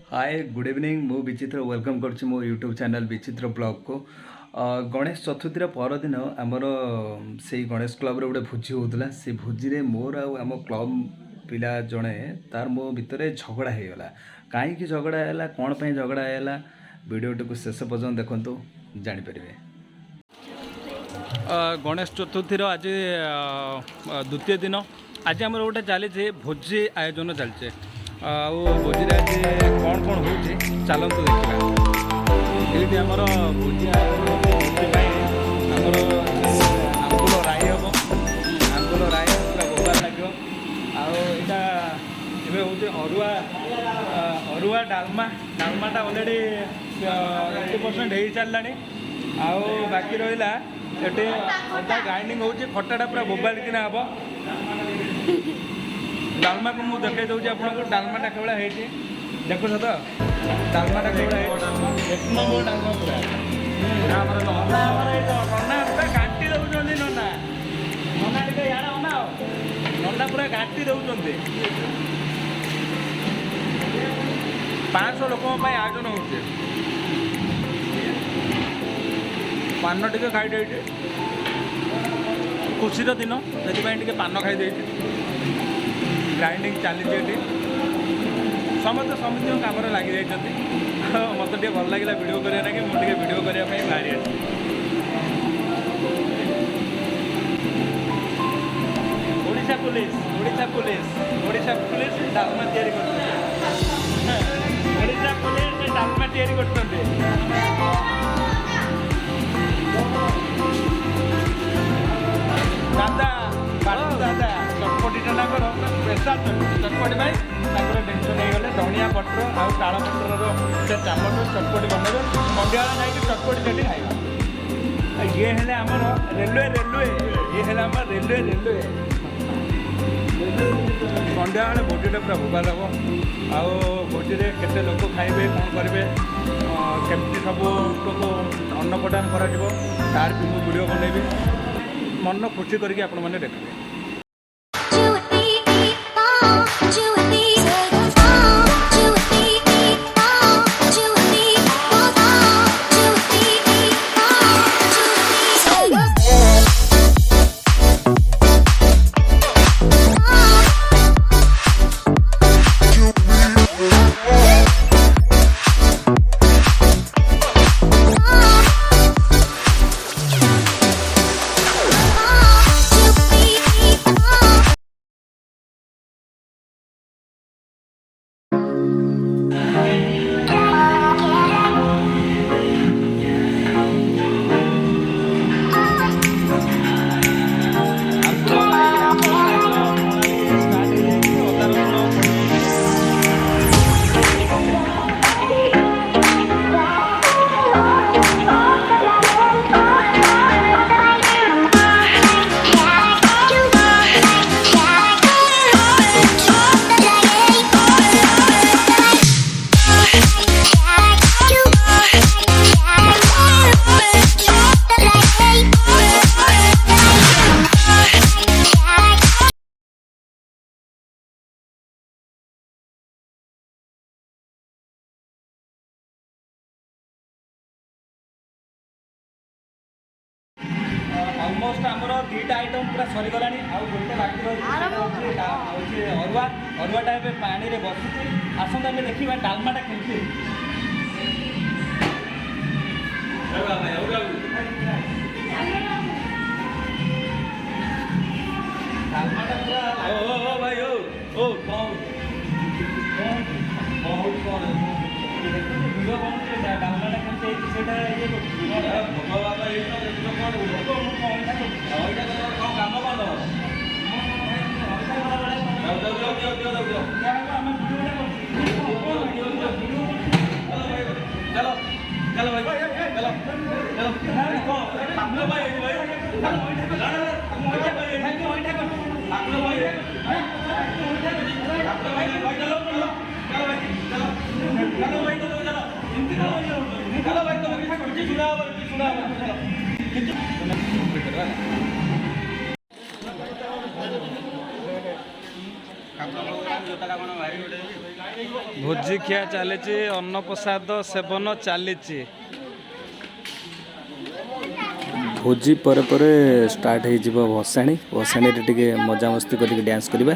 Hi good evening मु विचित्र welcome कर मो यूट्यूब चैनल विचित्र ब्लॉग को गणेश चतुर्थी परदिन आमर से गणेश क्लब रे गोटे भोजी होता से भोजी रे मोर आम क्लब पिला जड़े तार मो भितर झगड़ा हो गला कहीं झगड़ा है कौन पर झगड़ा है वीडियो को शेष पर्यटन देखो जापर। गणेश चतुर्थी आज द्वितीय दिन आज आम गोटे चली भोजी आयोजन चलचे भोजी आज कौन कौन हो चलतु देखा ये आमर भोजी आमर आंबुल राई हम आंबुल राई पूरा बोबार लगे आईटा ए हूँ अरुआ डालमा डालमाटा अलरेडी 80% हो चलला बाकी रहा ये अदा ग्राइंडिंग हो खटाटा पूरा बोबाल किना हम डालमा को मुझे देखा दूसरी आपको डालमाटा के भाई देखुच तो डालमाटा के एक नंबर डालमा पूरा नना पूरा घाटी दौरान नना नना टे यार अना नना पूरा घाटी दौरान 500 लोक आयोजन हो पान टे खाई खुशी दिन से पान खाई ग्राइंडिंग चली समस्त समिति कम लग जाती मत भल लगे वीडियो करना कि मुझे वीडियो करने बाहरी Odisha police Odisha police Odisha police Dalma तैयारी ओडिशा पुलिस डालमा तैयारी करते दादा दादा चटपटी टा करो स्पेशल चटपटी भाई टेंशन हो गले धनिया पत्र आउ ताल पत्र से चामच चटपटी बनइबे मंडिया नहीं चटपटी सेठी खाइबा ये हेले आमर रेलवे रेलवे ये हेले आमर रेलवे रेलवे मंडिया बेले भोजीटा पूरा भोगाल हम आउ भोजी केते लोक खाइबे कौन करेंगे केमती सब लोग अन्न प्रदान कर तार भी मुझे वीडियो बनइबी मन खुशी करके आपण मैंने देखिए। अलमोस्ट आमर दुईटा आइटम पूरा सरीगला आउ गोटे बाकी रही अरुआ अरुआटा ए पानी में बसुचे आसता आम देखा डालमाटा केमती डालमाटा पूरा ओ भाई ओ कौन डालमाटा केमती ये चलो चलो भाई चलो चलो भोजी खिया चली अन्न प्रसाद सेवन चली भोजी पर स्टार्ट हो भसाणी भसाणी रे टिके मजा मस्ती करके डांस करबा।